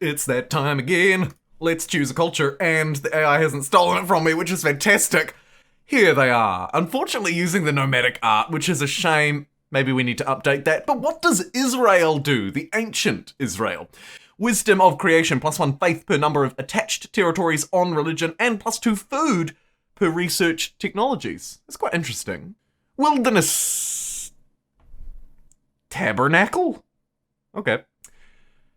It's that time again. Let's choose a culture, and the AI hasn't stolen it from me, which is fantastic. Here they are. Unfortunately using the nomadic art, which is a shame. Maybe we need to update that. But what does Israel do? The ancient Israel. Wisdom of creation, +1 faith per number of attached territories on religion, and +2 food per research technologies. That's quite interesting. Wilderness Tabernacle? Okay.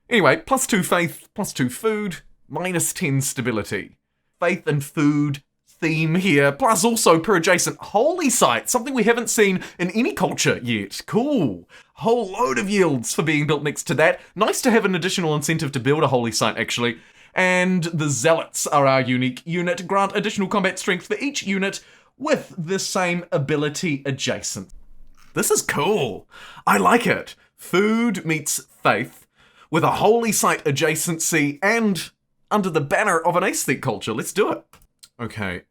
Anyway, +2 faith, +2 food, -10 stability. Faith and food theme here, plus also per adjacent holy site, something we haven't seen in any culture yet. Cool. Whole load of yields for being built next to that. Nice to have an additional incentive to build a holy site, actually. And the Zealots are our unique unit. Grant additional combat strength for each unit with the same ability adjacent. This is cool. I like it. Food meets faith with a holy site adjacency and under the banner of an aesthetic culture. Let's do it. Okay,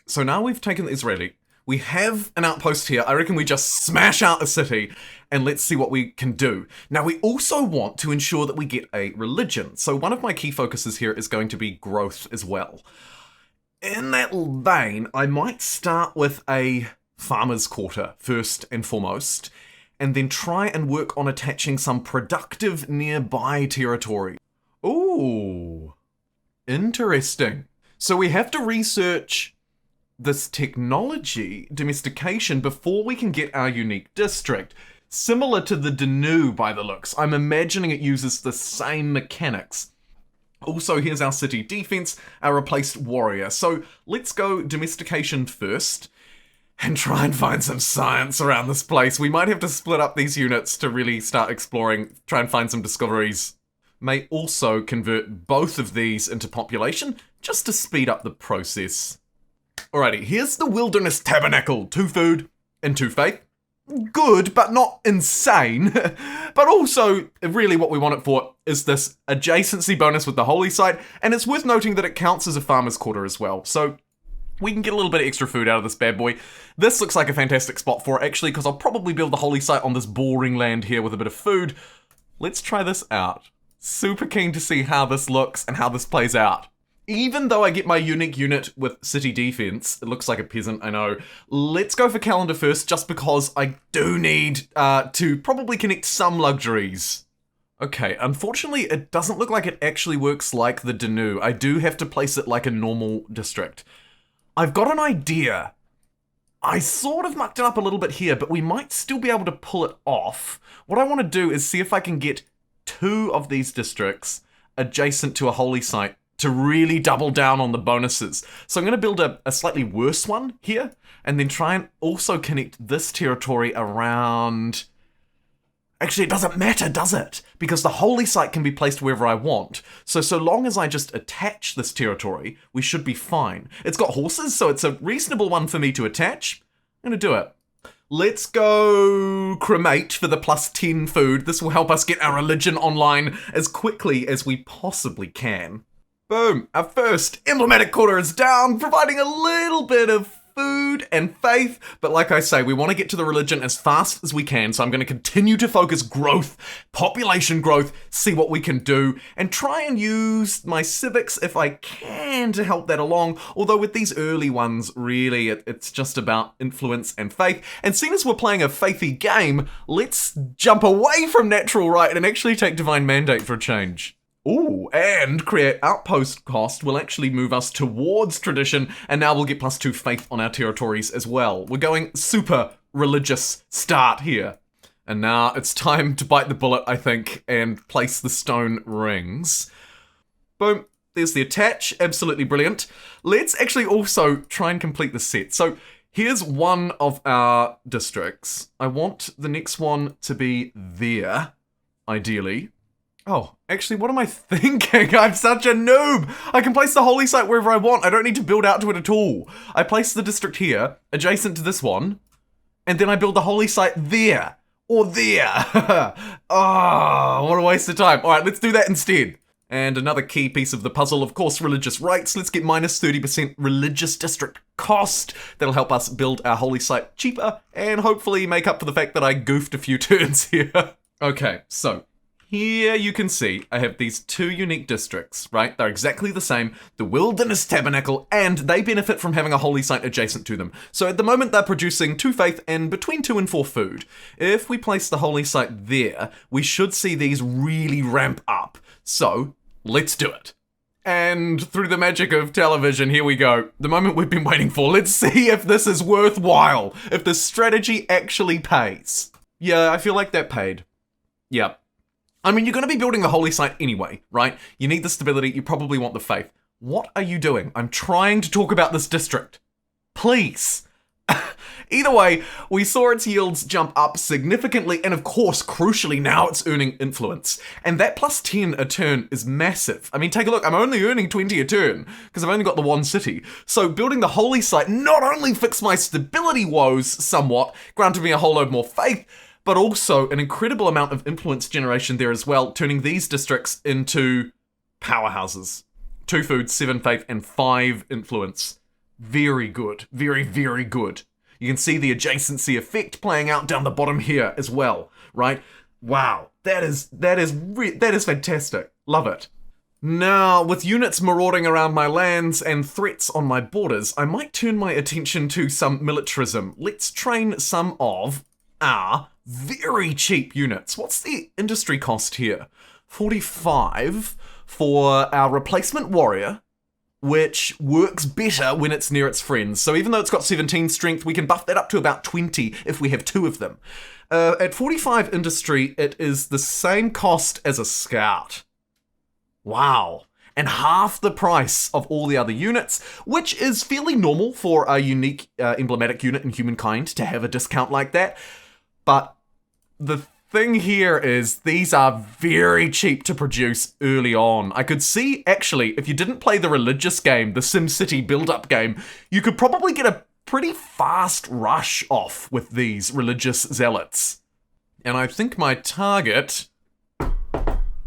so now we've taken the Israeli. We have an outpost here. I reckon we just smash out a city and let's see what we can do. Now, we also want to ensure that we get a religion. So one of my key focuses here is going to be growth as well. In that vein, I might start with a farmer's quarter first and foremost, and then try and work on attaching some productive nearby territory. Ooh, interesting. So we have to research this technology, domestication, before we can get our unique district. Similar to the Danu by the looks. I'm imagining it uses the same mechanics. Also, here's our city defense, our replaced warrior. So let's go domestication first and try and find some science around this place. We might have to split up these units to really start exploring, try and find some discoveries. May also convert both of these into population, just to speed up the process. Alrighty, here's the Wilderness Tabernacle. 2 food and 2 faith. Good, but not insane. But also, really what we want it for is this adjacency bonus with the holy site, and it's worth noting that it counts as a farmer's quarter as well. So we can get a little bit of extra food out of this bad boy. This looks like a fantastic spot for it, actually, because I'll probably build the holy site on this boring land here with a bit of food. Let's try this out. Super keen to see how this looks and how this plays out. Even though I get my unique unit with city defense, it looks like a peasant, I know. Let's go for calendar first, just because I do need to probably connect some luxuries. Okay, unfortunately, it doesn't look like it actually works like the Danu. I do have to place it like a normal district. I've got an idea. I sort of mucked it up a little bit here, but we might still be able to pull it off. What I want to do is see if I can get 2 of these districts adjacent to a holy site to really double down on the bonuses. So I'm going to build a slightly worse one here, and then try and also connect this territory around... Actually, it doesn't matter, does it? Because the holy site can be placed wherever I want. So long as I just attach this territory, we should be fine. It's got horses, so it's a reasonable one for me to attach. I'm going to do it. Let's go cremate for the +10 food. This will help us get our religion online as quickly as we possibly can. Boom, our first emblematic quarter is down, providing a little bit of food and faith, but like I say, we want to get to the religion as fast as we can, so I'm going to continue to focus growth, population growth, see what we can do, and try and use my civics if I can to help that along, although with these early ones, really, it's just about influence and faith, and seeing as we're playing a faithy game, let's jump away from natural right and actually take divine mandate for a change. Ooh, and create outpost cost will actually move us towards tradition, and now we'll get +2 faith on our territories as well. We're going super religious start here. And now it's time to bite the bullet, I think, and place the stone rings. Boom, there's the attach, absolutely brilliant. Let's actually also try and complete the set. So here's one of our districts. I want the next one to be there, ideally. Oh, actually, what am I thinking? I'm such a noob! I can place the holy site wherever I want. I don't need to build out to it at all. I place the district here, adjacent to this one, and then I build the holy site there. Or there. Oh, what a waste of time. All right, let's do that instead. And another key piece of the puzzle, of course, religious rights. Let's get -30% religious district cost. That'll help us build our holy site cheaper and hopefully make up for the fact that I goofed a few turns here. Okay, so here you can see I have these two unique districts, right? They're exactly the same, the Wilderness Tabernacle, and they benefit from having a holy site adjacent to them. So at the moment they're producing 2 faith and between 2 and 4 food. If we place the holy site there, we should see these really ramp up. So let's do it. And through the magic of television, here we go. The moment we've been waiting for. Let's see if this is worthwhile. If the strategy actually pays. Yeah, I feel like that paid. Yep. I mean, you're going to be building a holy site anyway, right? You need the stability. You probably want the faith. What are you doing? I'm trying to talk about this district. Please. Either way, we saw its yields jump up significantly, and of course, crucially, now it's earning influence. And that plus 10 a turn is massive. I mean, take a look, I'm only earning 20 a turn, because I've only got the one city. So building the holy site not only fixed my stability woes somewhat, granted me a whole load more faith, but also an incredible amount of influence generation there as well, turning these districts into powerhouses. 2 food, 7 faith, and 5 influence. Very good. Very, very good. You can see the adjacency effect playing out down the bottom here as well, right? Wow, that is fantastic. Love it. Now, with units marauding around my lands and threats on my borders, I might turn my attention to some militarism. Let's train some of our very cheap units. What's the industry cost here? 45 for our replacement warrior, which works better when it's near its friends. So even though it's got 17 strength, we can buff that up to about 20 if we have 2 of them. At 45 industry, it is the same cost as a scout. Wow. And half the price of all the other units, which is fairly normal for a unique emblematic unit in Humankind to have a discount like that. But the thing here is these are very cheap to produce early on. I could see, actually, if you didn't play the religious game, the SimCity build-up game, you could probably get a pretty fast rush off with these religious zealots. And I think my target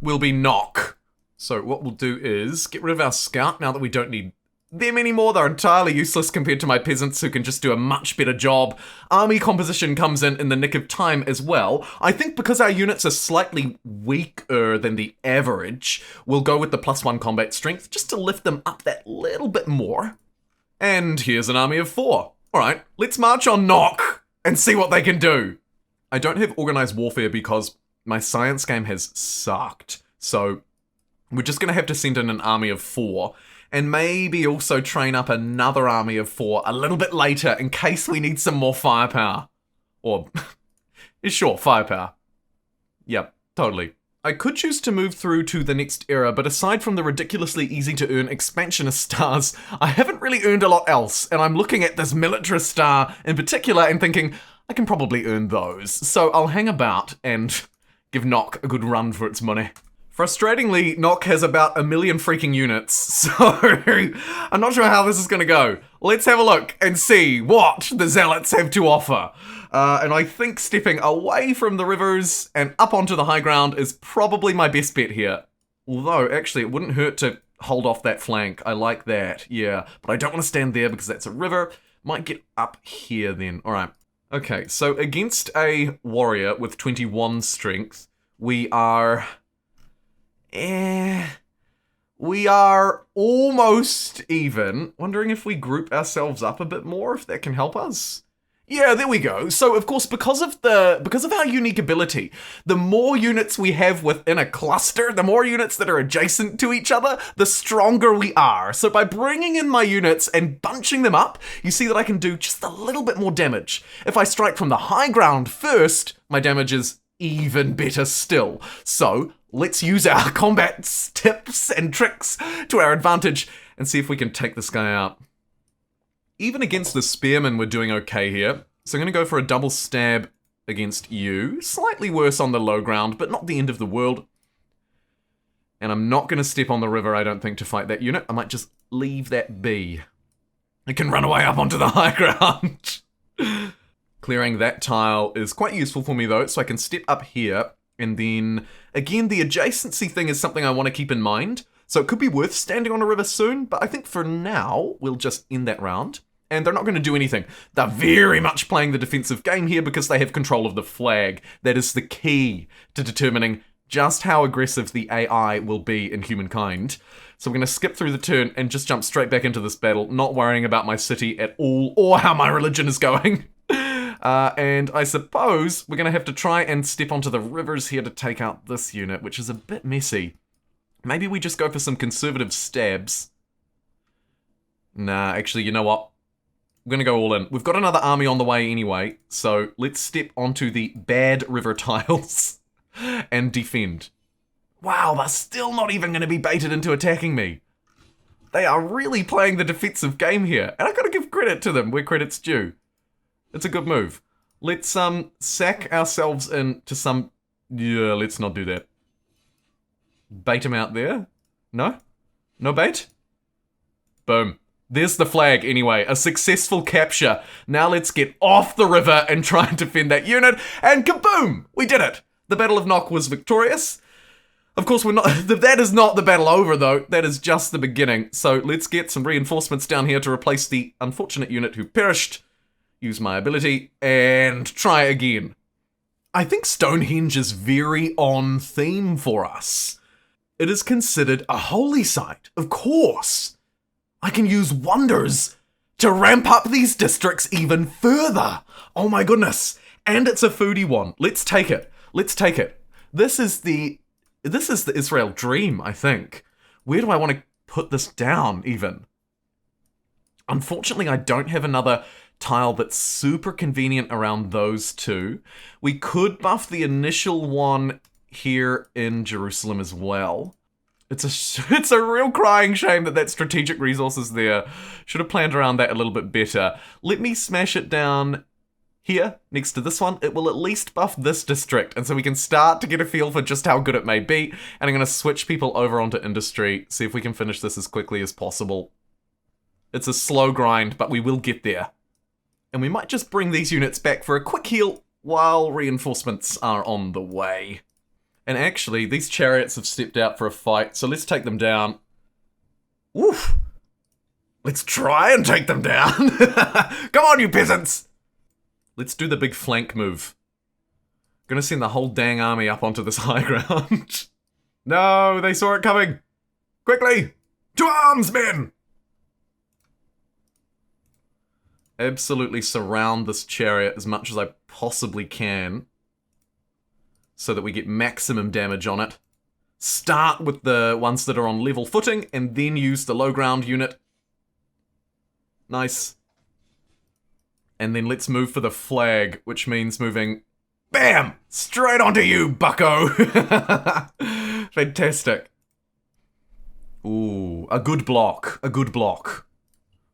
will be Knock. So what we'll do is get rid of our scout now that we don't need them anymore. They're entirely useless compared to my peasants who can just do a much better job. Army composition comes in the nick of time as well. I think because our units are slightly weaker than the average, we'll go with the +1 combat strength just to lift them up that little bit more. And here's an army of 4. Alright, let's march on Knock and see what they can do. I don't have organized warfare because my science game has sucked. So we're just going to have to send in an army of 4. And maybe also train up another army of 4 a little bit later in case we need some more firepower. Or, sure, firepower. Yep, totally. I could choose to move through to the next era, but aside from the ridiculously easy to earn expansionist stars, I haven't really earned a lot else, and I'm looking at this militarist star in particular and thinking, I can probably earn those. So I'll hang about and give Knock a good run for its money. Frustratingly, Knock has about 1 million freaking units, so I'm not sure how this is going to go. Let's have a look and see what the Zealots have to offer. And I think stepping away from the rivers and up onto the high ground is probably my best bet here. Although, actually, it wouldn't hurt to hold off that flank. I like that, yeah. But I don't want to stand there because that's a river. Might get up here then. All right. Okay, so against a warrior with 21 strength, we are almost even. Wondering if we group ourselves up a bit more, if that can help us. Yeah, there we go. So, of course, because of our unique ability, the more units we have within a cluster, the more units that are adjacent to each other, the stronger we are. So by bringing in my units and bunching them up, you see that I can do just a little bit more damage. If I strike from the high ground first, my damage is even better still. So let's use our combat tips and tricks to our advantage and see if we can take this guy out. Even against the spearmen, we're doing okay here. So I'm going to go for a double stab against you. Slightly worse on the low ground, but not the end of the world. And I'm not going to step on the river, I don't think, to fight that unit. I might just leave that be. It can run away up onto the high ground. Clearing that tile is quite useful for me, though, so I can step up here. And then, again, the adjacency thing is something I want to keep in mind. So it could be worth standing on a river soon, but I think for now, we'll just end that round. And they're not going to do anything. They're very much playing the defensive game here because they have control of the flag. That is the key to determining just how aggressive the AI will be in Humankind. So we're going to skip through the turn and just jump straight back into this battle, not worrying about my city at all or how my religion is going. And I suppose we're going to have to try and step onto the rivers here to take out this unit, which is a bit messy. Maybe we just go for some conservative stabs. Nah, actually, you know what? We're going to go all in. We've got another army on the way anyway, so let's step onto the bad river tiles and defend. Wow, they're still not even going to be baited into attacking me. They are really playing the defensive game here, and I've got to give credit to them where credit's due. It's a good move. Let's sack ourselves into some... Yeah, let's not do that. Bait him out there? No? No bait? Boom. There's the flag anyway. A successful capture. Now let's get off the river and try and defend that unit. And kaboom! We did it! The Battle of Nock was victorious. Of course, we're not. That is not the battle over, though. That is just the beginning. So let's get some reinforcements down here to replace the unfortunate unit who perished. Use my ability and try again. I think Stonehenge is very on theme for us. It is considered a holy site, of course. I can use wonders to ramp up these districts even further. Oh my goodness. And it's a foodie one. Let's take it. Let's take it. This is the Israel dream, I think. Where do I want to put this down, even? Unfortunately, I don't have another tile that's super convenient around those two. We could buff the initial one here in Jerusalem as well. It's a real crying shame that strategic resource is there. Should have planned around that a little bit better. Let me smash it down here, next to this one. It will at least buff this district, and so we can start to get a feel for just how good it may be. And I'm going to switch people over onto industry, see if we can finish this as quickly as possible. It's a slow grind, but we will get there. And we might just bring these units back for a quick heal while reinforcements are on the way. And actually, these chariots have stepped out for a fight, so let's take them down. Oof! Let's try and take them down! Come on, you peasants! Let's do the big flank move. Gonna send the whole dang army up onto this high ground. No, they saw it coming! Quickly! To arms, men! Absolutely surround this chariot as much as I possibly can, so that we get maximum damage on it. Start with the ones that are on level footing, and then use the low ground unit. Nice. And then let's move for the flag, which means moving... BAM! Straight onto you, bucko! Fantastic. Ooh, a good block. A good block.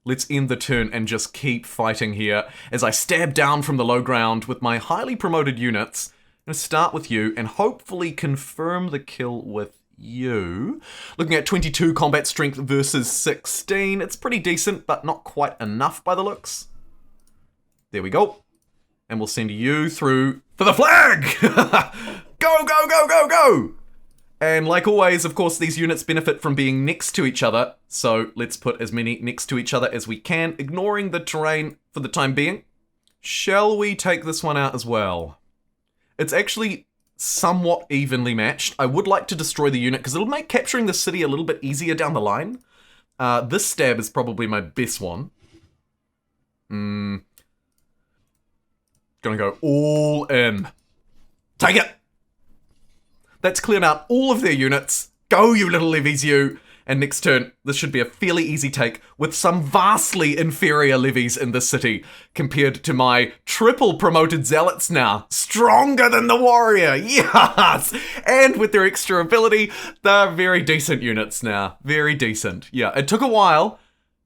Let's end the turn and just keep fighting here as I stab down from the low ground with my highly promoted units. I'm going to start with you and hopefully confirm the kill with you. Looking at 22 combat strength versus 16. It's pretty decent, but not quite enough by the looks. There we go. And we'll send you through for the flag! Go, go, go, go, go! And like always, of course, these units benefit from being next to each other. So let's put as many next to each other as we can, ignoring the terrain for the time being. Shall we take this one out as well? It's actually somewhat evenly matched. I would like to destroy the unit because it'll make capturing the city a little bit easier down the line. This stab is probably my best one. Gonna go all in. Take it! That's cleared out all of their units. Go, you little levies, you! And next turn, this should be a fairly easy take with some vastly inferior levies in this city compared to my triple promoted zealots now. Stronger than the warrior, yes! And with their extra ability, they're very decent units now. Very decent. Yeah, it took a while,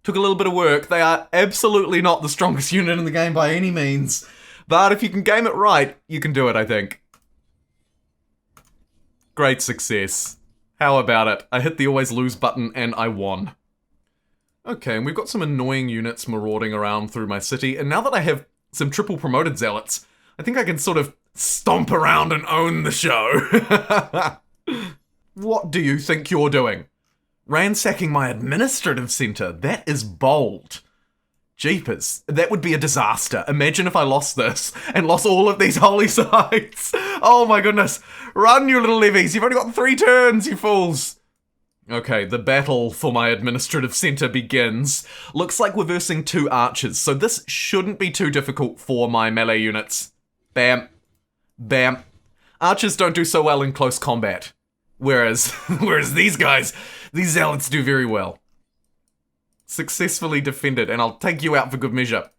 took a little bit of work. They are absolutely not the strongest unit in the game by any means. But if you can game it right, you can do it, I think. Great success. How about it? I hit the always lose button and I won. Okay, and we've got some annoying units marauding around through my city, and now that I have some triple promoted zealots, I think I can sort of stomp around and own the show. What do you think you're doing? Ransacking my administrative center? That is bold. Jeepers, that would be a disaster. Imagine if I lost this and lost all of these holy sites. Oh my goodness. Run, you little levies. You've only got 3 turns, you fools. Okay, the battle for my administrative center begins. Looks like we're versing 2 archers, so this shouldn't be too difficult for my melee units. Bam. Bam. Archers don't do so well in close combat. Whereas these guys, these zealots do very well. Successfully defended, and I'll take you out for good measure.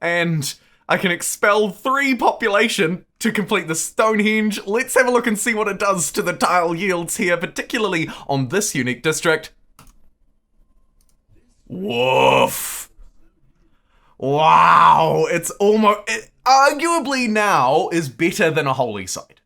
And I can expel 3 population to complete the Stonehenge. Let's have a look and see what it does to the tile yields here, particularly on this unique district. Woof. Wow, it arguably now is better than a holy site.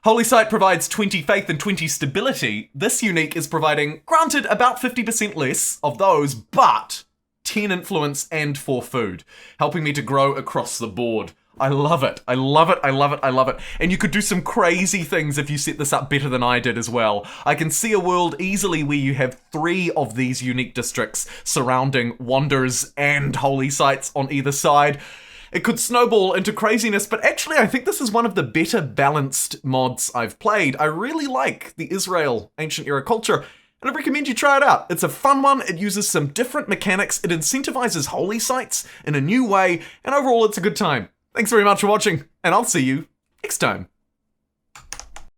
Holy Site provides 20 faith and 20 stability. This unique is providing, granted, about 50% less of those, but 10 influence and 4 food, helping me to grow across the board. I love it. I love it. I love it. I love it. And you could do some crazy things if you set this up better than I did as well. I can see a world easily where you have 3 of these unique districts surrounding wonders and holy sites on either side. It could snowball into craziness, but actually I think this is one of the better balanced mods I've played. I really like the Israel ancient era culture, and I recommend you try it out. It's a fun one, it uses some different mechanics, it incentivizes holy sites in a new way, and overall it's a good time. Thanks very much for watching, and I'll see you next time.